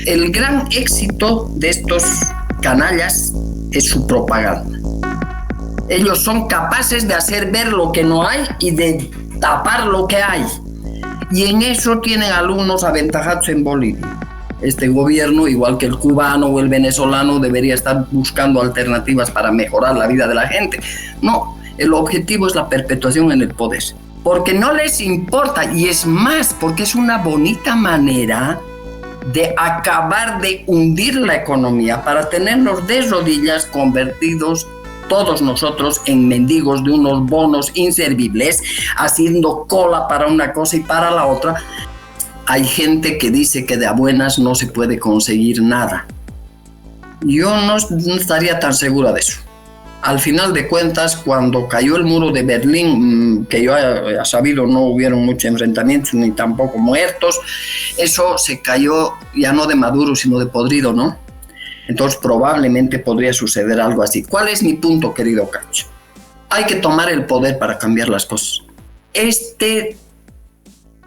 el gran éxito de estos canallas es su propaganda. Ellos son capaces de hacer ver lo que no hay y de tapar lo que hay. Y en eso tienen algunos aventajados en Bolivia. Este gobierno, igual que el cubano o el venezolano, debería estar buscando alternativas para mejorar la vida de la gente. No, el objetivo es la perpetuación en el poder. Porque no les importa, y es más, porque es una bonita manera de acabar de hundir la economía para tenernos de rodillas convertidos todos nosotros en mendigos de unos bonos inservibles, haciendo cola para una cosa y para la otra. Hay gente que dice que de a buenas no se puede conseguir nada. Yo no estaría tan segura de eso. Al final de cuentas, cuando cayó el muro de Berlín, que yo he sabido no hubieron muchos enfrentamientos ni tampoco muertos, eso se cayó ya no de maduro sino de podrido, ¿no? Entonces probablemente podría suceder algo así. ¿Cuál es mi punto, querido Cacho? Hay que tomar el poder para cambiar las cosas. Este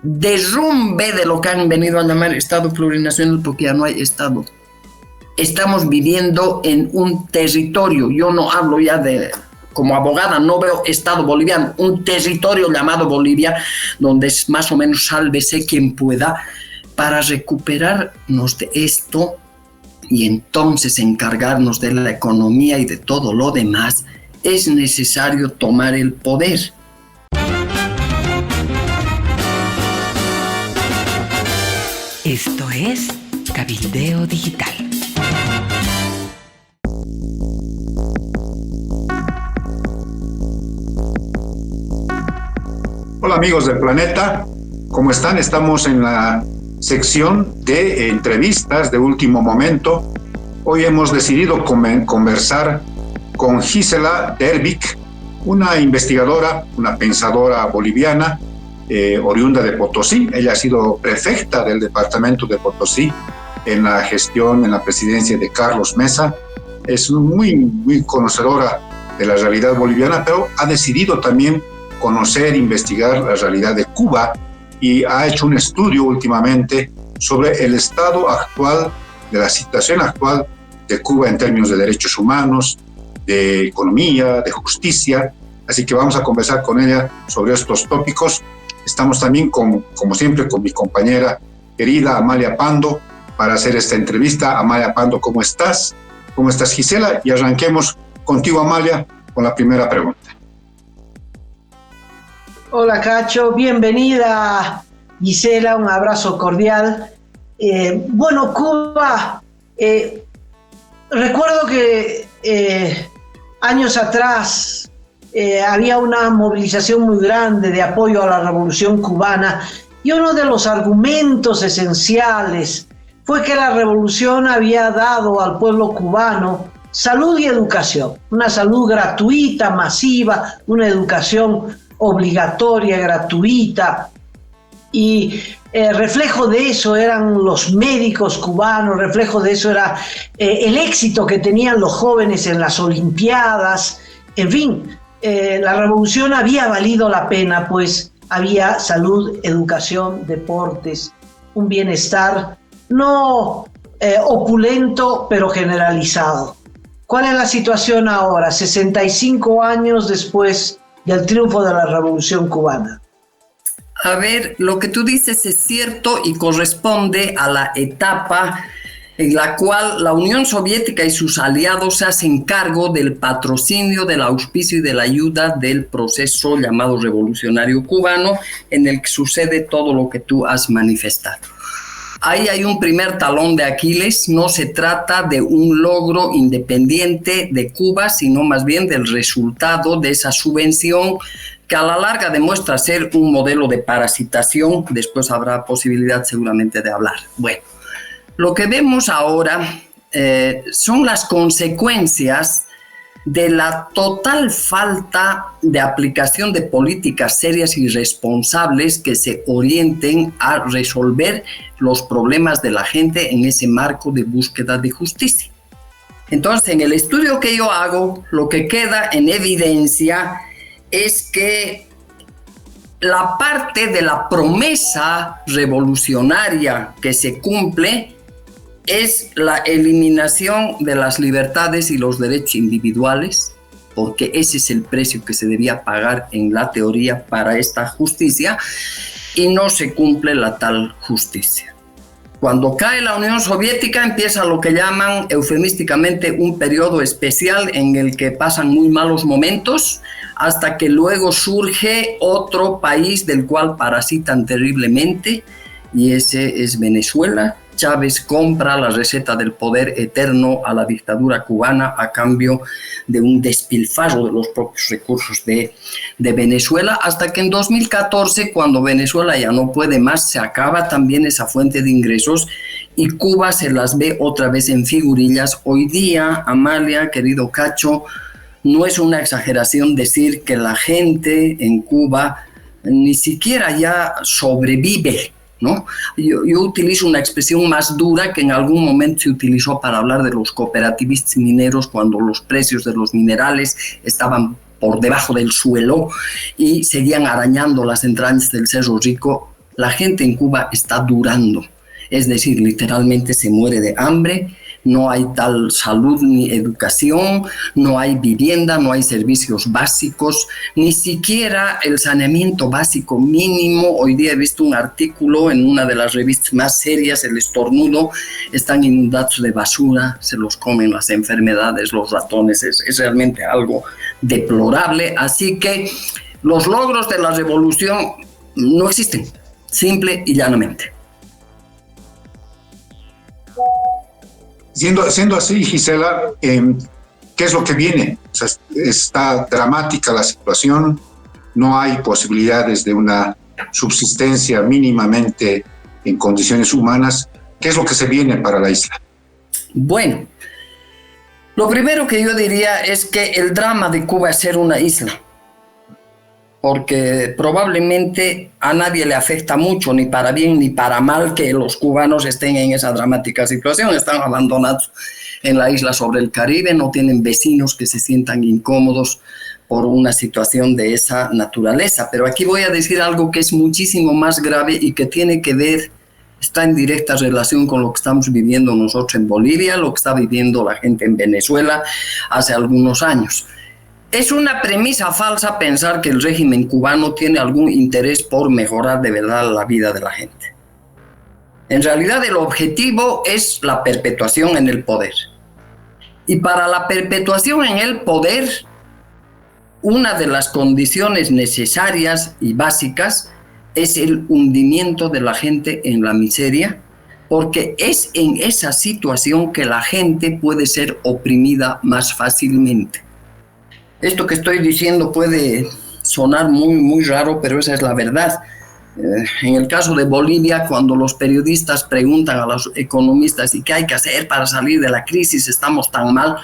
derrumbe de lo que han venido a llamar Estado plurinacional, porque ya no hay Estado. Estamos viviendo en un territorio, yo no hablo ya de, como abogada, no veo Estado boliviano, un territorio llamado Bolivia, donde es más o menos sálvese quien pueda, para recuperarnos de esto y entonces encargarnos de la economía y de todo lo demás, es necesario tomar el poder. Esto es Cabildeo Digital. Hola amigos del planeta, ¿cómo están? Estamos en la sección de entrevistas de último momento. Hoy hemos decidido conversar con Gisela Dervik, una investigadora, una pensadora boliviana, oriunda de Potosí. Ella ha sido prefecta del departamento de Potosí en la gestión, en la presidencia de Carlos Mesa. Es muy conocedora de la realidad boliviana, pero ha decidido también conocer, investigar la realidad de Cuba y ha hecho un estudio últimamente sobre el estado actual, de la situación actual de Cuba en términos de derechos humanos, de economía, de justicia. Así que vamos a conversar con ella sobre estos tópicos. Estamos también, como siempre, con mi compañera querida Amalia Pando para hacer esta entrevista. Amalia Pando, ¿cómo estás? ¿Cómo estás, Gisela? Y arranquemos contigo, Amalia, con la primera pregunta. Hola, Cacho. Bienvenida, Gisela. Un abrazo cordial. Bueno, Cuba, recuerdo que años atrás había una movilización muy grande de apoyo a la revolución cubana y uno de los argumentos esenciales fue que la revolución había dado al pueblo cubano salud y educación, una salud gratuita, masiva, una educación obligatoria, gratuita, y reflejo de eso eran los médicos cubanos, reflejo de eso era el éxito que tenían los jóvenes en las olimpiadas. En fin, la revolución había valido la pena, pues había salud, educación, deportes, un bienestar no opulento, pero generalizado. ¿Cuál es la situación ahora, 65 años después del triunfo de la Revolución Cubana? A ver, lo que tú dices es cierto y corresponde a la etapa en la cual la Unión Soviética y sus aliados se hacen cargo del patrocinio, del auspicio y de la ayuda del proceso llamado revolucionario cubano, en el que sucede todo lo que tú has manifestado. Ahí hay un primer talón de Aquiles. No se trata de un logro independiente de Cuba, sino más bien del resultado de esa subvención que a la larga demuestra ser un modelo de parasitación. Después habrá posibilidad seguramente de hablar. Bueno, lo que vemos ahora son las consecuencias de la total falta de aplicación de políticas serias y responsables que se orienten a resolver los problemas de la gente en ese marco de búsqueda de justicia. Entonces, en el estudio que yo hago, lo que queda en evidencia es que la parte de la promesa revolucionaria que se cumple es la eliminación de las libertades y los derechos individuales, porque ese es el precio que se debía pagar en la teoría para esta justicia, y no se cumple la tal justicia. Cuando cae la Unión Soviética empieza lo que llaman eufemísticamente un periodo especial en el que pasan muy malos momentos, hasta que luego surge otro país del cual parasitan terriblemente, y ese es Venezuela. Chávez compra la receta del poder eterno a la dictadura cubana a cambio de un despilfarro de los propios recursos de Venezuela, hasta que en 2014, cuando Venezuela ya no puede más, se acaba también esa fuente de ingresos y Cuba se las ve otra vez en figurillas. Hoy día, Amalia, querido Cacho, no es una exageración decir que la gente en Cuba ni siquiera ya sobrevive, ¿no? Yo utilizo una expresión más dura que en algún momento se utilizó para hablar de los cooperativistas mineros cuando los precios de los minerales estaban por debajo del suelo y seguían arañando las entrañas del Cerro Rico. La gente en Cuba está durando, es decir, literalmente se muere de hambre. No hay tal salud ni educación, no hay vivienda, no hay servicios básicos, ni siquiera el saneamiento básico mínimo. Hoy día he visto un artículo en una de las revistas más serias, El Estornudo, están inundados de basura, se los comen las enfermedades, los ratones, es realmente algo deplorable. Así que los logros de la revolución no existen, simple y llanamente. Siendo así, Gisela, ¿qué es lo que viene? O sea, está dramática la situación, no hay posibilidades de una subsistencia mínimamente en condiciones humanas. ¿Qué es lo que se viene para la isla? Bueno, lo primero que yo diría es que el drama de Cuba es ser una isla, porque probablemente a nadie le afecta mucho, ni para bien ni para mal, que los cubanos estén en esa dramática situación. Están abandonados en la isla sobre el Caribe, no tienen vecinos que se sientan incómodos por una situación de esa naturaleza. Pero aquí voy a decir algo que es muchísimo más grave y que tiene que ver, está en directa relación con lo que estamos viviendo nosotros en Bolivia, lo que está viviendo la gente en Venezuela hace algunos años. Es una premisa falsa pensar que el régimen cubano tiene algún interés por mejorar de verdad la vida de la gente. En realidad el objetivo es la perpetuación en el poder. Y para la perpetuación en el poder, una de las condiciones necesarias y básicas es el hundimiento de la gente en la miseria, porque es en esa situación que la gente puede ser oprimida más fácilmente. Esto que estoy diciendo puede sonar muy raro, pero esa es la verdad. En el caso de Bolivia, cuando los periodistas preguntan a los economistas ¿y qué hay que hacer para salir de la crisis? Estamos tan mal.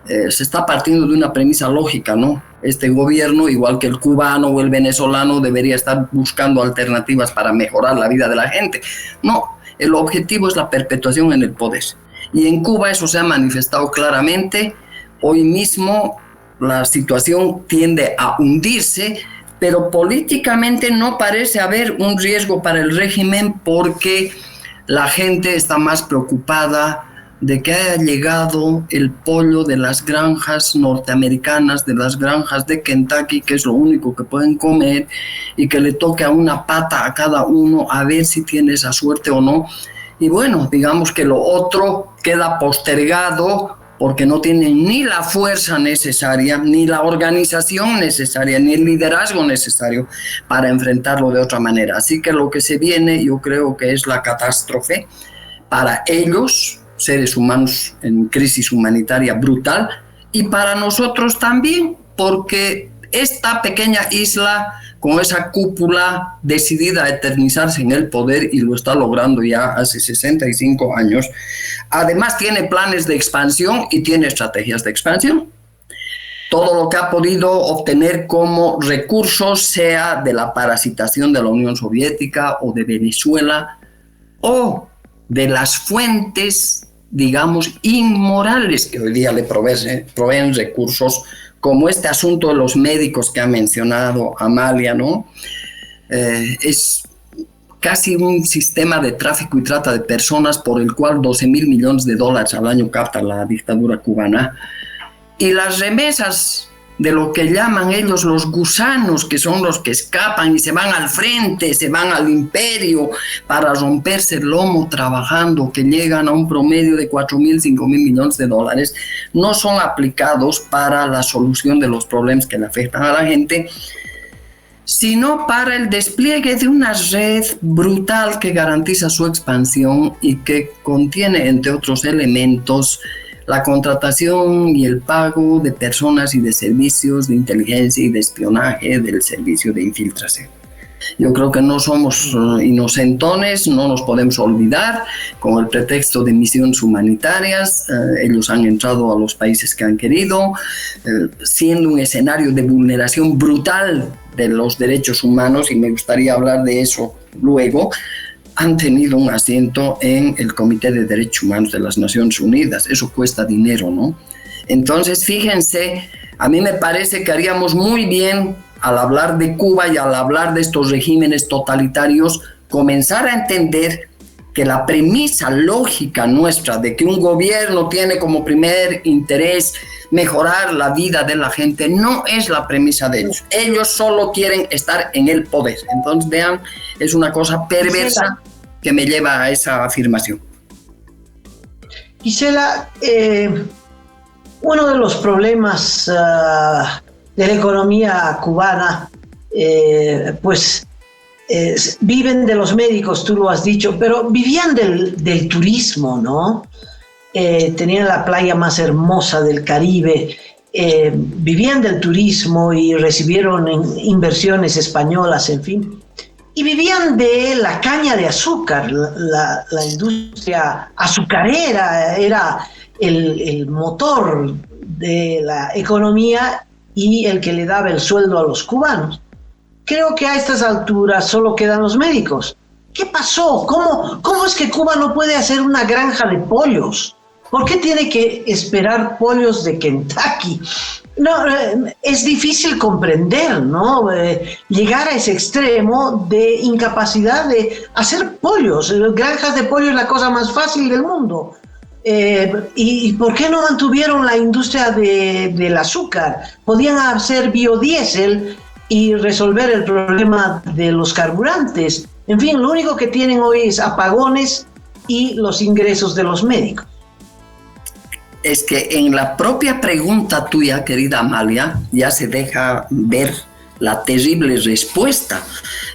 Se está partiendo de una premisa lógica, ¿no? Este gobierno, igual que el cubano o el venezolano, debería estar buscando alternativas para mejorar la vida de la gente. No, el objetivo es la perpetuación en el poder. Y en Cuba eso se ha manifestado claramente. Hoy mismo la situación tiende a hundirse, pero políticamente no parece haber un riesgo para el régimen porque la gente está más preocupada de que haya llegado el pollo de las granjas norteamericanas, de las granjas de Kentucky, que es lo único que pueden comer, y que le toque a una pata a cada uno a ver si tiene esa suerte o no. Y bueno, digamos que lo otro queda postergado porque no tienen ni la fuerza necesaria, ni la organización necesaria, ni el liderazgo necesario para enfrentarlo de otra manera. Así que lo que se viene, yo creo que es la catástrofe para ellos, seres humanos en crisis humanitaria brutal, y para nosotros también, porque esta pequeña isla con esa cúpula decidida a eternizarse en el poder, y lo está logrando ya hace 65 años, además tiene planes de expansión y tiene estrategias de expansión. Todo lo que ha podido obtener como recursos, sea de la parasitación de la Unión Soviética o de Venezuela, o de las fuentes, digamos, inmorales que hoy día le proveen recursos, como este asunto de los médicos que ha mencionado Amalia, ¿no? Es casi un sistema de tráfico y trata de personas por el cual 12.000 millones de dólares al año capta la dictadura cubana. Y las remesas de lo que llaman ellos los gusanos, que son los que escapan y se van al frente, se van al imperio para romperse el lomo trabajando, que llegan a un promedio de 4.000, 5.000 millones de dólares, no son aplicados para la solución de los problemas que le afectan a la gente, sino para el despliegue de una red brutal que garantiza su expansión y que contiene, entre otros elementos, la contratación y el pago de personas y de servicios de inteligencia y de espionaje del servicio de infiltración. Yo creo que no somos inocentones, no nos podemos olvidar, con el pretexto de misiones humanitarias, ellos han entrado a los países que han querido, siendo un escenario de vulneración brutal de los derechos humanos, y me gustaría hablar de eso luego. Han tenido un asiento en el Comité de Derechos Humanos de las Naciones Unidas. Eso cuesta dinero, ¿no? Entonces, fíjense, a mí me parece que haríamos muy bien, al hablar de Cuba y al hablar de estos regímenes totalitarios, comenzar a entender que la premisa lógica nuestra de que un gobierno tiene como primer interés mejorar la vida de la gente no es la premisa de ellos. Ellos solo quieren estar en el poder. Entonces, vean, es una cosa perversa que me lleva a esa afirmación. Gisela, uno de los problemas de la economía cubana, viven de los médicos, tú lo has dicho, pero vivían del turismo, ¿no? Tenían la playa más hermosa del Caribe, vivían del turismo y recibieron inversiones españolas, en fin. Y vivían de la caña de azúcar, la industria azucarera era el motor de la economía y el que le daba el sueldo a los cubanos. Creo que a estas alturas solo quedan los médicos. ¿Qué pasó? ¿Cómo es que Cuba no puede hacer una granja de pollos? ¿Por qué tiene que esperar pollos de Kentucky? No, es difícil comprender, ¿no? Llegar a ese extremo de incapacidad de hacer pollos. Granjas de pollo es la cosa más fácil del mundo. ¿Y por qué no mantuvieron la industria del azúcar? Podían hacer biodiesel y resolver el problema de los carburantes. En fin, lo único que tienen hoy es apagones y los ingresos de los médicos. Es que en la propia pregunta tuya, querida Amalia, ya se deja ver la terrible respuesta.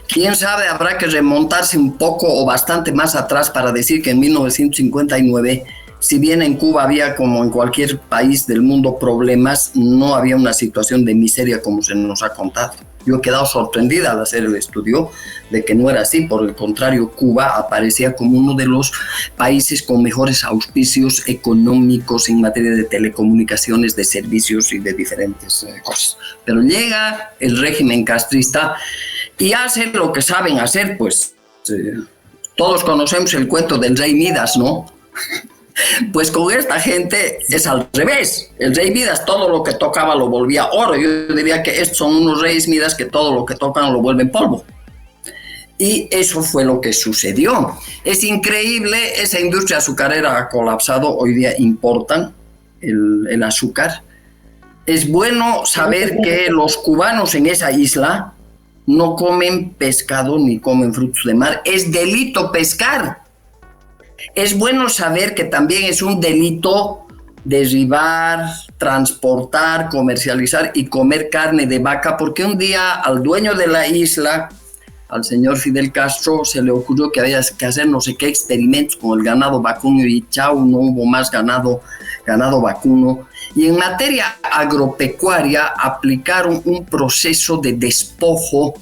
Quién sabe, habrá que remontarse un poco o bastante más atrás para decir que en 1959, si bien en Cuba había, como en cualquier país del mundo, problemas, no había una situación de miseria como se nos ha contado. Yo he quedado sorprendida al hacer el estudio de que no era así. Por el contrario, Cuba aparecía como uno de los países con mejores auspicios económicos en materia de telecomunicaciones, de servicios y de diferentes cosas. Pero llega el régimen castrista y hace lo que saben hacer, pues todos conocemos el cuento del rey Midas, ¿no? Pues con esta gente es al revés. El rey Midas todo lo que tocaba lo volvía oro. Yo diría que estos son unos reyes Midas que todo lo que tocan lo vuelven polvo. Y eso fue lo que sucedió. Es increíble, esa industria azucarera ha colapsado. Hoy día importan el azúcar. Es bueno saber que los cubanos en esa isla no comen pescado ni comen frutos de mar. Es delito pescar. Es bueno saber que también es un delito derribar, transportar, comercializar y comer carne de vaca, porque un día al dueño de la isla, al señor Fidel Castro, se le ocurrió que había que hacer no sé qué experimentos con el ganado vacuno y chao, no hubo más ganado vacuno. Y en materia agropecuaria aplicaron un proceso de despojo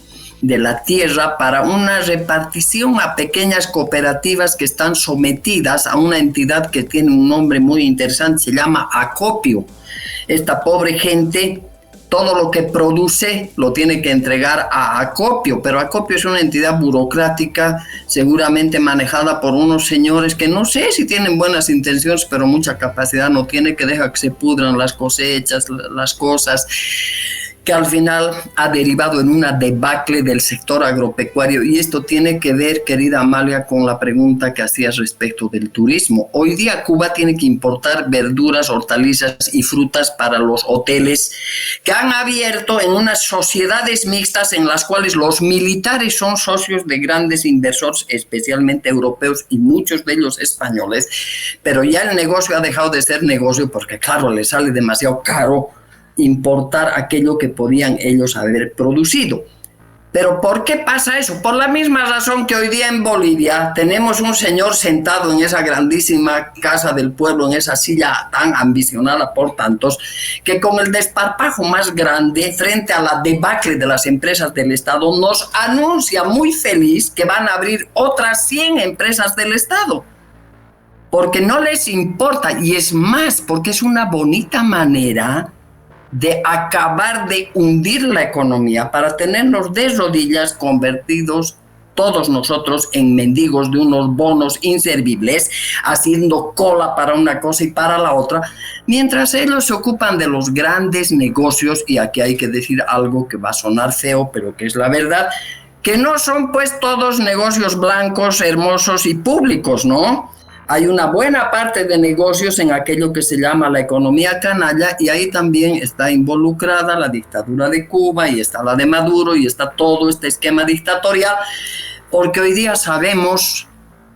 de la tierra para una repartición a pequeñas cooperativas que están sometidas a una entidad que tiene un nombre muy interesante, se llama acopio. Esta pobre gente, todo lo que produce lo tiene que entregar a acopio, pero acopio es una entidad burocrática seguramente manejada por unos señores que no sé si tienen buenas intenciones, pero mucha capacidad no tiene, que deja que se pudran las cosechas, las cosas. que al final ha derivado en una debacle del sector agropecuario. Y esto tiene que ver, querida Amalia, con la pregunta que hacías respecto del turismo. Hoy día Cuba tiene que importar verduras, hortalizas y frutas para los hoteles que han abierto en unas sociedades mixtas en las cuales los militares son socios de grandes inversores, especialmente europeos y muchos de ellos españoles. Pero ya el negocio ha dejado de ser negocio porque, claro, les sale demasiado caro importar aquello que podían ellos haber producido. ¿Pero por qué pasa eso? Por la misma razón que hoy día en Bolivia tenemos un señor sentado en esa grandísima casa del pueblo, en esa silla tan ambicionada por tantos, que con el desparpajo más grande frente a la debacle de las empresas del Estado nos anuncia muy feliz que van a abrir otras 100 empresas del Estado. Porque no les importa, y es más, porque es una bonita manera de acabar de hundir la economía para tenernos de rodillas convertidos todos nosotros en mendigos de unos bonos inservibles, haciendo cola para una cosa y para la otra, mientras ellos se ocupan de los grandes negocios. Y aquí hay que decir algo que va a sonar feo, pero que es la verdad, que no son pues todos negocios blancos, hermosos y públicos, ¿no? Hay una buena parte de negocios en aquello que se llama la economía canalla, y ahí también está involucrada la dictadura de Cuba, y está la de Maduro, y está todo este esquema dictatorial, porque hoy día sabemos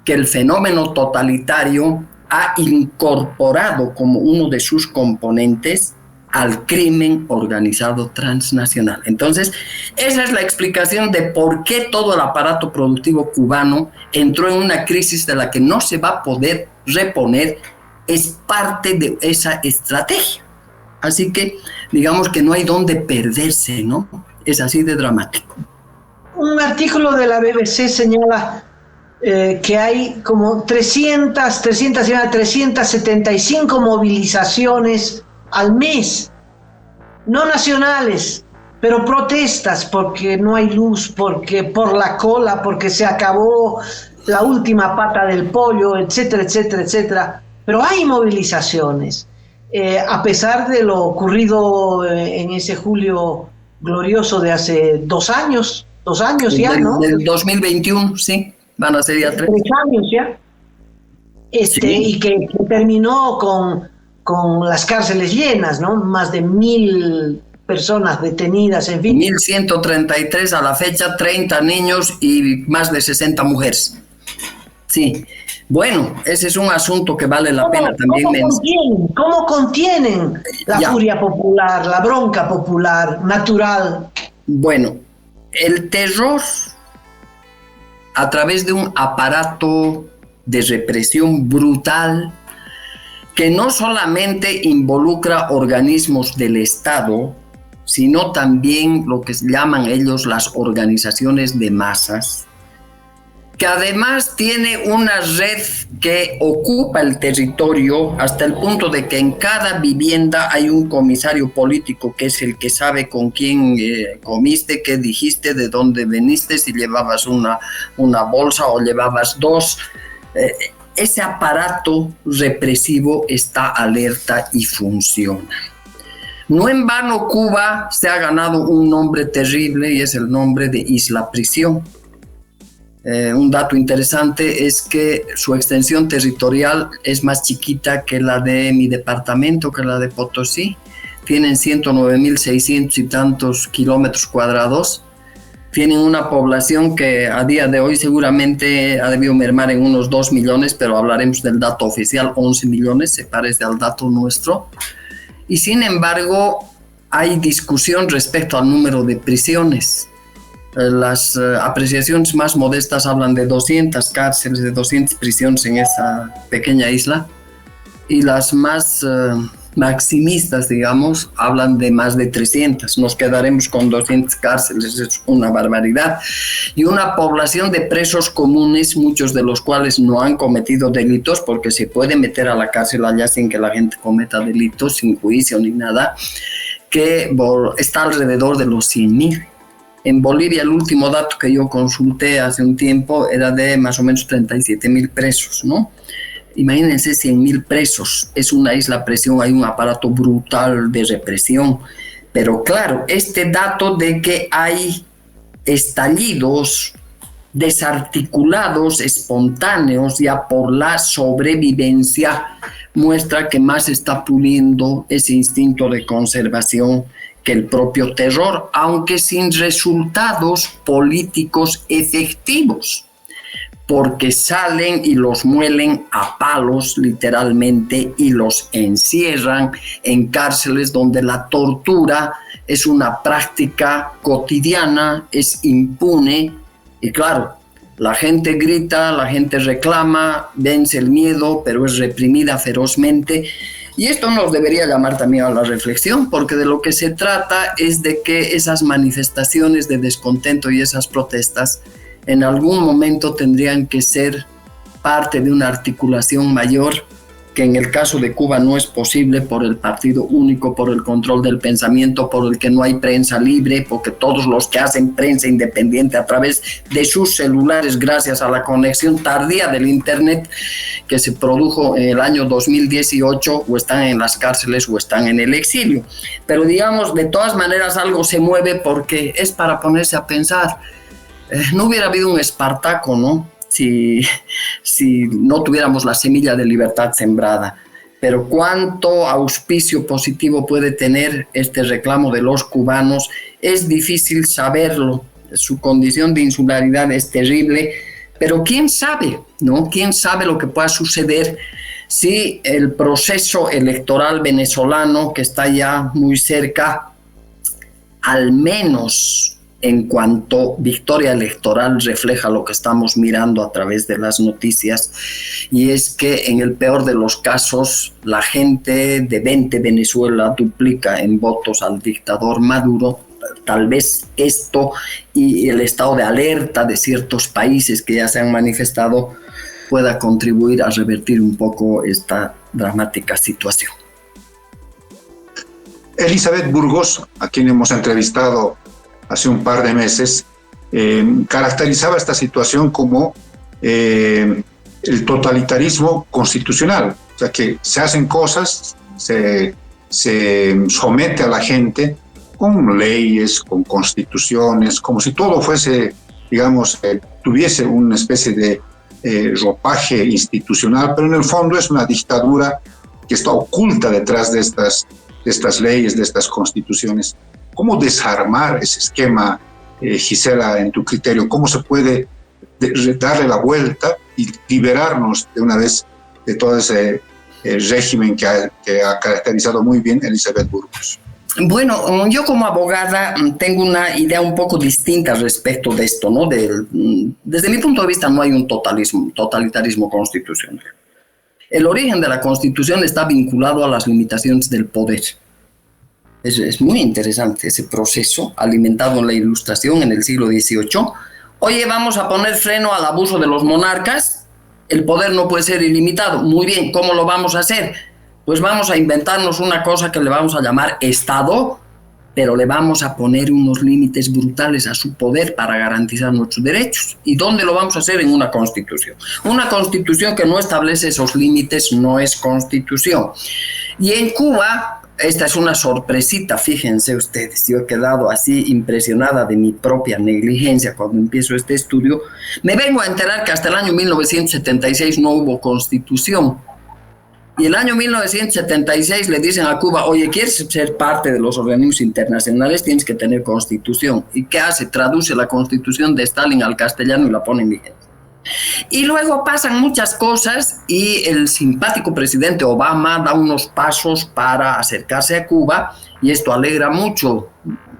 que el fenómeno totalitario ha incorporado como uno de sus componentes al crimen organizado transnacional. Entonces, esa es la explicación de por qué todo el aparato productivo cubano entró en una crisis de la que no se va a poder reponer. Es parte de esa estrategia. Así que, digamos que no hay dónde perderse, ¿no? Es así de dramático. Un artículo de la BBC señala que hay como 375 movilizaciones al mes, no nacionales, pero protestas porque no hay luz, porque por la cola, porque se acabó la última pata del pollo, etcétera, etcétera, etcétera. Pero hay movilizaciones, a pesar de lo ocurrido en ese julio glorioso de hace 2 años ya, ¿no? Del 2021, sí, van a ser ya 3 años ya. Sí. Y que terminó con las cárceles llenas, ¿no? Más de 1,000 personas detenidas, en fin. 1,133 a la fecha, 30 niños y más de 60 mujeres. Sí. Bueno, ese es un asunto que vale la pena también mencionar. ¿Cómo contienen la furia popular, la bronca popular, natural? Bueno, el terror a través de un aparato de represión brutal que no solamente involucra organismos del Estado, sino también lo que llaman ellos las organizaciones de masas, que además tiene una red que ocupa el territorio hasta el punto de que en cada vivienda hay un comisario político que es el que sabe con quién comiste, qué dijiste, de dónde veniste, si llevabas una bolsa o llevabas 2. Ese aparato represivo está alerta y funciona. No en vano Cuba se ha ganado un nombre terrible y es el nombre de Isla Prisión. Un dato interesante es que su extensión territorial es más chiquita que la de mi departamento, que la de Potosí. Tienen 109.600 y tantos kilómetros cuadrados. Tienen una población que a día de hoy seguramente ha debido mermar en unos 2 millones, pero hablaremos del dato oficial, 11 millones, se parece al dato nuestro. Y sin embargo, hay discusión respecto al número de prisiones. Las apreciaciones más modestas hablan de 200 cárceles, de 200 prisiones en esa pequeña isla. Y las más maximistas, digamos, hablan de más de 300. Nos quedaremos con 200 cárceles, es una barbaridad. Y una población de presos comunes, muchos de los cuales no han cometido delitos, porque se puede meter a la cárcel allá sin que la gente cometa delitos, sin juicio ni nada, que está alrededor de los 100.000. En Bolivia, el último dato que yo consulté hace un tiempo era de más o menos 37.000 presos, ¿no? Imagínense 100.000 presos, es una isla presión, hay un aparato brutal de represión. Pero claro, este dato de que hay estallidos desarticulados, espontáneos, ya por la sobrevivencia, muestra que más está puliendo ese instinto de conservación que el propio terror, aunque sin resultados políticos efectivos, porque salen y los muelen a palos literalmente y los encierran en cárceles donde la tortura es una práctica cotidiana, es impune y claro, la gente grita, la gente reclama, vence el miedo, pero es reprimida ferozmente. Y esto nos debería llamar también a la reflexión, porque de lo que se trata es de que esas manifestaciones de descontento y esas protestas en algún momento tendrían que ser parte de una articulación mayor, que en el caso de Cuba no es posible por el partido único, por el control del pensamiento, por el que no hay prensa libre, porque todos los que hacen prensa independiente a través de sus celulares, gracias a la conexión tardía del Internet que se produjo en el año 2018, o están en las cárceles o están en el exilio. Pero digamos, de todas maneras algo se mueve porque es para ponerse a pensar. No hubiera habido un Espartaco, ¿no? Si no tuviéramos la semilla de libertad sembrada. Pero cuánto auspicio positivo puede tener este reclamo de los cubanos es difícil saberlo. Su condición de insularidad es terrible, pero quién sabe, ¿no? Quién sabe lo que pueda suceder si el proceso electoral venezolano, que está ya muy cerca, al menos en cuanto victoria electoral refleja lo que estamos mirando a través de las noticias, y es que en el peor de los casos la gente de 20 Venezuela duplica en votos al dictador Maduro. Tal vez esto y el estado de alerta de ciertos países que ya se han manifestado pueda contribuir a revertir un poco esta dramática situación. Elizabeth Burgos, a quien hemos entrevistado hace un par de meses, caracterizaba esta situación como el totalitarismo constitucional, o sea que se hacen cosas, se somete a la gente con leyes, con constituciones, como si todo fuese, digamos, tuviese una especie de ropaje institucional, pero en el fondo es una dictadura que está oculta detrás de estas leyes, de estas constituciones. ¿Cómo desarmar ese esquema, Gisela, en tu criterio? ¿Cómo se puede darle la vuelta y liberarnos de una vez de todo ese régimen que ha caracterizado muy bien Elizabeth Burgos? Bueno, yo como abogada tengo una idea un poco distinta respecto de esto, ¿no? Desde mi punto de vista no hay un totalitarismo constitucional. El origen de la Constitución está vinculado a las limitaciones del poder. Es muy interesante ese proceso alimentado en la Ilustración en el siglo XVIII. Oye, vamos a poner freno al abuso de los monarcas. El poder no puede ser ilimitado. Muy bien, ¿cómo lo vamos a hacer? Pues vamos a inventarnos una cosa que le vamos a llamar Estado, pero le vamos a poner unos límites brutales a su poder para garantizar nuestros derechos. ¿Y dónde lo vamos a hacer? En una Constitución. Una Constitución que no establece esos límites no es Constitución. Y en Cuba, esta es una sorpresita, fíjense ustedes, yo he quedado así impresionada de mi propia negligencia cuando empiezo este estudio. Me vengo a enterar que hasta el año 1976 no hubo Constitución. Y el año 1976 le dicen a Cuba, oye, ¿quieres ser parte de los organismos internacionales? Tienes que tener Constitución. ¿Y qué hace? Traduce la Constitución de Stalin al castellano y la pone en vigencia. Y luego pasan muchas cosas y el simpático presidente Obama da unos pasos para acercarse a Cuba, y esto alegra mucho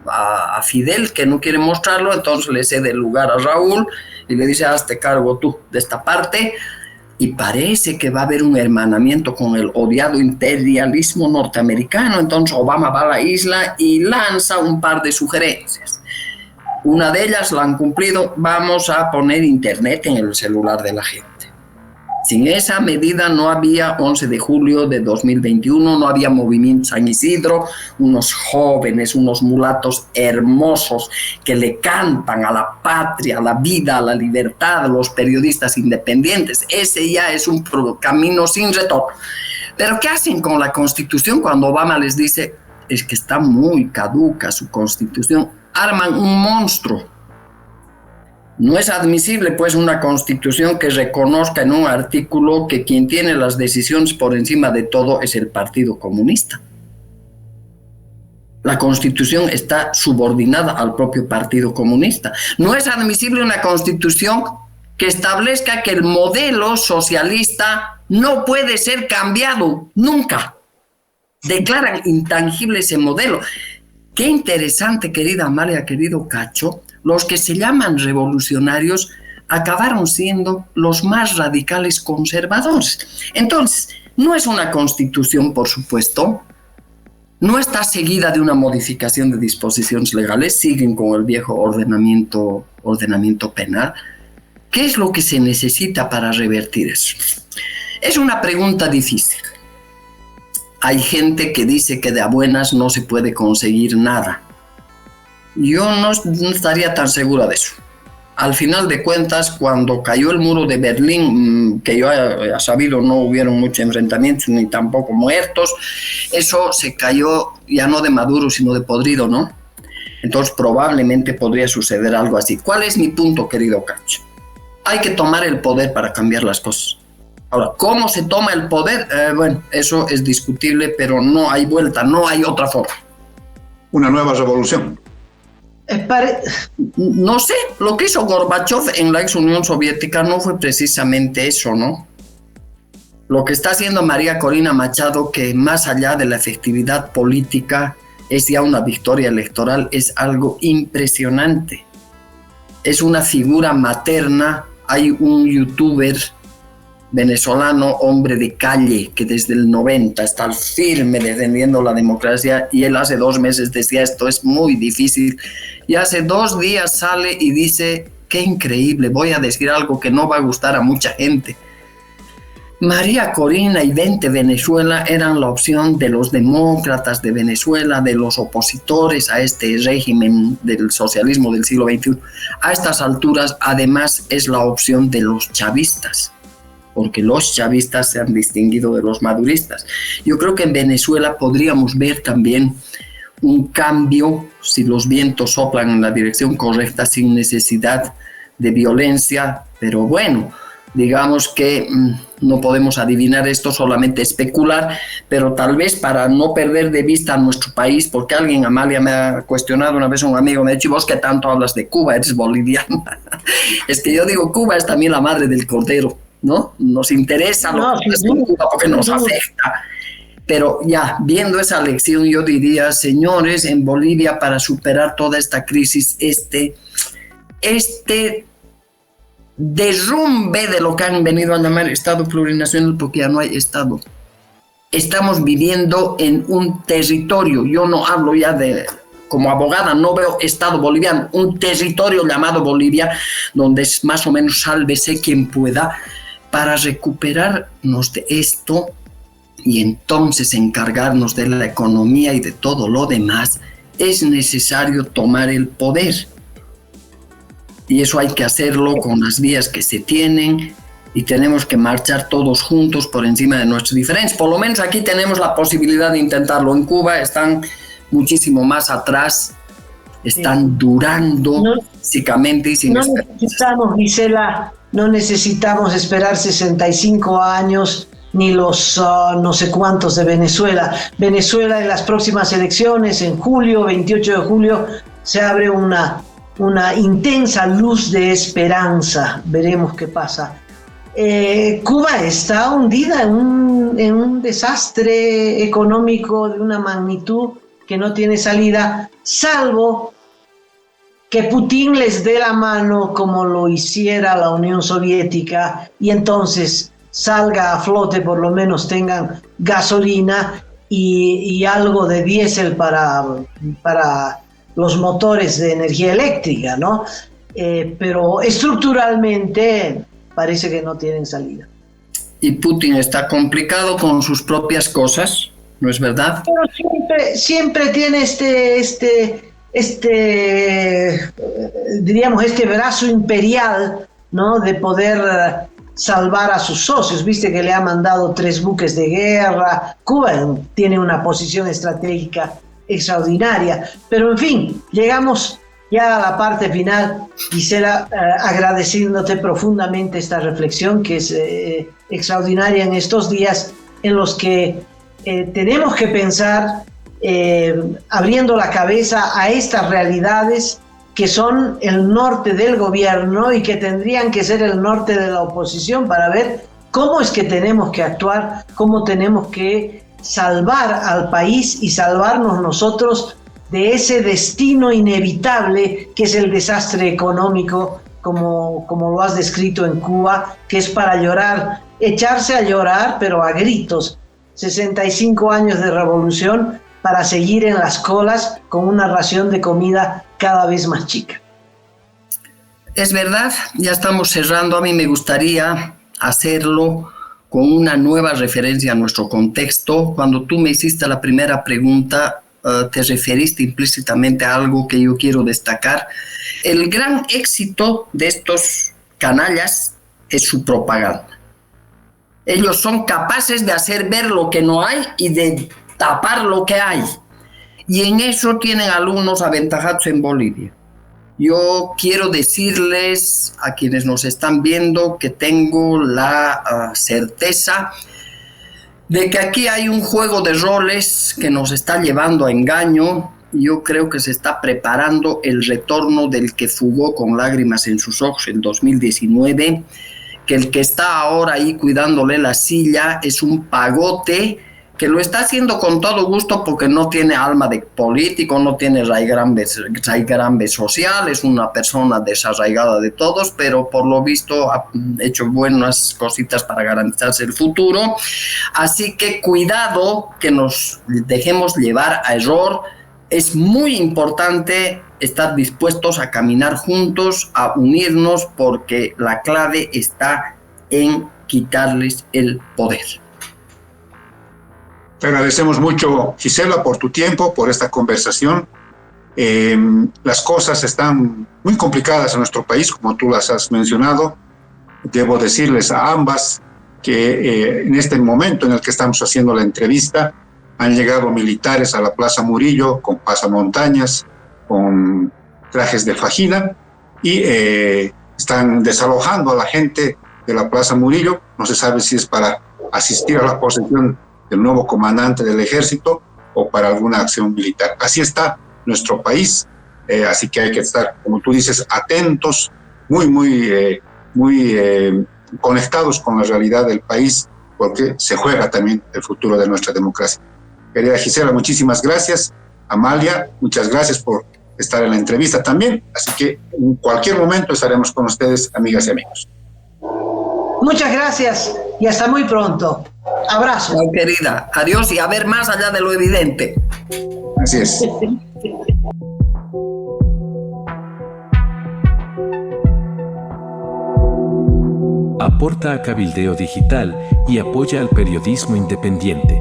a Fidel, que no quiere mostrarlo, entonces le cede el lugar a Raúl y le dice, hazte cargo tú de esta parte. Y parece que va a haber un hermanamiento con el odiado imperialismo norteamericano. Entonces Obama va a la isla y lanza un par de sugerencias. Una de ellas la han cumplido: vamos a poner internet en el celular de la gente. Sin esa medida no había 11 de julio de 2021, no había Movimiento San Isidro, unos jóvenes, unos mulatos hermosos que le cantan a la patria, a la vida, a la libertad, a los periodistas independientes. Ese ya es un camino sin retorno. Pero ¿qué hacen con la Constitución cuando Obama les dice, es que está muy caduca su constitución. Arman un monstruo. No es admisible, pues, una constitución que reconozca en un artículo que quien tiene las decisiones por encima de todo es el Partido Comunista. La constitución está subordinada al propio Partido Comunista. No es admisible una constitución que establezca que el modelo socialista no puede ser cambiado nunca. Declaran intangible ese modelo. Qué interesante, querida Amalia, querido Cacho, los que se llaman revolucionarios acabaron siendo los más radicales conservadores. Entonces, no es una constitución, por supuesto, no está seguida de una modificación de disposiciones legales, siguen con el viejo ordenamiento penal. ¿Qué es lo que se necesita para revertir eso? Es una pregunta difícil. Hay gente que dice que de a buenas no se puede conseguir nada. Yo no estaría tan segura de eso. Al final de cuentas, cuando cayó el muro de Berlín, que yo he sabido no hubieron muchos enfrentamientos ni tampoco muertos, eso se cayó ya no de maduro sino de podrido, ¿no? Entonces probablemente podría suceder algo así. ¿Cuál es mi punto, querido Cacho? Hay que tomar el poder para cambiar las cosas. Ahora, ¿cómo se toma el poder? Bueno, eso es discutible, pero no hay vuelta, no hay otra forma. Una nueva revolución. No sé, lo que hizo Gorbachev en la ex Unión Soviética no fue precisamente eso, ¿no? Lo que está haciendo María Corina Machado, que más allá de la efectividad política es ya una victoria electoral, es algo impresionante. Es una figura materna. Hay un youtuber venezolano, hombre de calle, que desde el 90 está firme defendiendo la democracia, y él hace 2 meses decía esto es muy difícil, y hace 2 días sale y dice, qué increíble, voy a decir algo que no va a gustar a mucha gente. María Corina y Vente Venezuela eran la opción de los demócratas de Venezuela, de los opositores a este régimen del socialismo del siglo XXI. A estas alturas, además, es la opción de los chavistas, porque los chavistas se han distinguido de los maduristas. Yo creo que en Venezuela podríamos ver también un cambio si los vientos soplan en la dirección correcta sin necesidad de violencia, pero bueno, digamos que no podemos adivinar esto, solamente especular, pero tal vez para no perder de vista a nuestro país, porque alguien, Amalia, me ha cuestionado una vez, un amigo me ha dicho, ¿vos qué tanto hablas de Cuba? Eres boliviana. Es que yo digo, Cuba es también la madre del cordero, ¿no? Nos interesa lo que pasa en Cuba porque nos afecta. Pero ya, viendo esa lección, yo diría, señores, en Bolivia, para superar toda esta crisis, este derrumbe de lo que han venido a llamar Estado plurinacional, porque ya no hay Estado. Estamos viviendo en un territorio, yo no hablo ya de, como abogada, no veo Estado boliviano, un territorio llamado Bolivia, donde es más o menos sálvese quien pueda, para recuperarnos de esto y entonces encargarnos de la economía y de todo lo demás, es necesario tomar el poder. Y eso hay que hacerlo con las vías que se tienen y tenemos que marchar todos juntos por encima de nuestras diferencias. Por lo menos aquí tenemos la posibilidad de intentarlo. En Cuba están muchísimo más atrás, están durando físicamente y sin esperanza. Gisela, no necesitamos esperar 65 años ni los no sé cuántos de Venezuela. Venezuela en las próximas elecciones, en julio, 28 de julio, se abre una intensa luz de esperanza. Veremos qué pasa. Cuba está hundida en un desastre económico de una magnitud que no tiene salida, salvo que Putin les dé la mano como lo hiciera la Unión Soviética y entonces salga a flote, por lo menos tengan gasolina y algo de diésel para los motores de energía eléctrica, ¿no? Pero estructuralmente parece que no tienen salida. Y Putin está complicado con sus propias cosas, ¿no es verdad? Pero siempre tiene diríamos, este brazo imperial, ¿no? De poder salvar a sus socios. Viste que le ha mandado 3 buques de guerra. Cuba tiene una posición estratégica extraordinaria. Pero en fin, llegamos ya a la parte final. Gisela, agradeciéndote profundamente esta reflexión que es extraordinaria en estos días en los que tenemos que pensar abriendo la cabeza a estas realidades que son el norte del gobierno y que tendrían que ser el norte de la oposición, para ver cómo es que tenemos que actuar, cómo tenemos que salvar al país y salvarnos nosotros de ese destino inevitable que es el desastre económico, como lo has descrito en Cuba, que es para llorar, echarse a llorar, pero a gritos. 65 años de revolución para seguir en las colas con una ración de comida cada vez más chica. Es verdad, ya estamos cerrando. A mí me gustaría hacerlo con una nueva referencia a nuestro contexto. Cuando tú me hiciste la primera pregunta, te referiste implícitamente a algo que yo quiero destacar. El gran éxito de estos canallas es su propaganda. Ellos son capaces de hacer ver lo que no hay y de tapar lo que hay. Y en eso tienen alumnos aventajados en Bolivia. Yo quiero decirles a quienes nos están viendo que tengo la certeza de que aquí hay un juego de roles que nos está llevando a engaño. Yo creo que se está preparando el retorno del que fugó con lágrimas en sus ojos en 2019, que el que está ahora ahí cuidándole la silla es un pagote que lo está haciendo con todo gusto porque no tiene alma de político, no tiene raigambe social, es una persona desarraigada de todos, pero por lo visto ha hecho buenas cositas para garantizarse el futuro. Así que cuidado que nos dejemos llevar a error. Es muy importante estar dispuestos a caminar juntos, a unirnos, porque la clave está en quitarles el poder. Te agradecemos mucho, Gisela, por tu tiempo, por esta conversación. Las cosas están muy complicadas en nuestro país, como tú las has mencionado. Debo decirles a ambas que en este momento en el que estamos haciendo la entrevista, han llegado militares a la Plaza Murillo con pasamontañas, con trajes de fajina, y están desalojando a la gente de la Plaza Murillo. No se sabe si es para asistir a la posesión del nuevo comandante del ejército o para alguna acción militar. Así está nuestro país, así que hay que estar, como tú dices, atentos, muy conectados con la realidad del país, porque se juega también el futuro de nuestra democracia. Querida Gisela, muchísimas gracias. Amalia, muchas gracias por estar en la entrevista también, así que en cualquier momento estaremos con ustedes, amigas y amigos. Muchas gracias y hasta muy pronto. Abrazo. No, querida, adiós y a ver más allá de lo evidente. Así es. Aporta a Cabildeo Digital y apoya al periodismo independiente.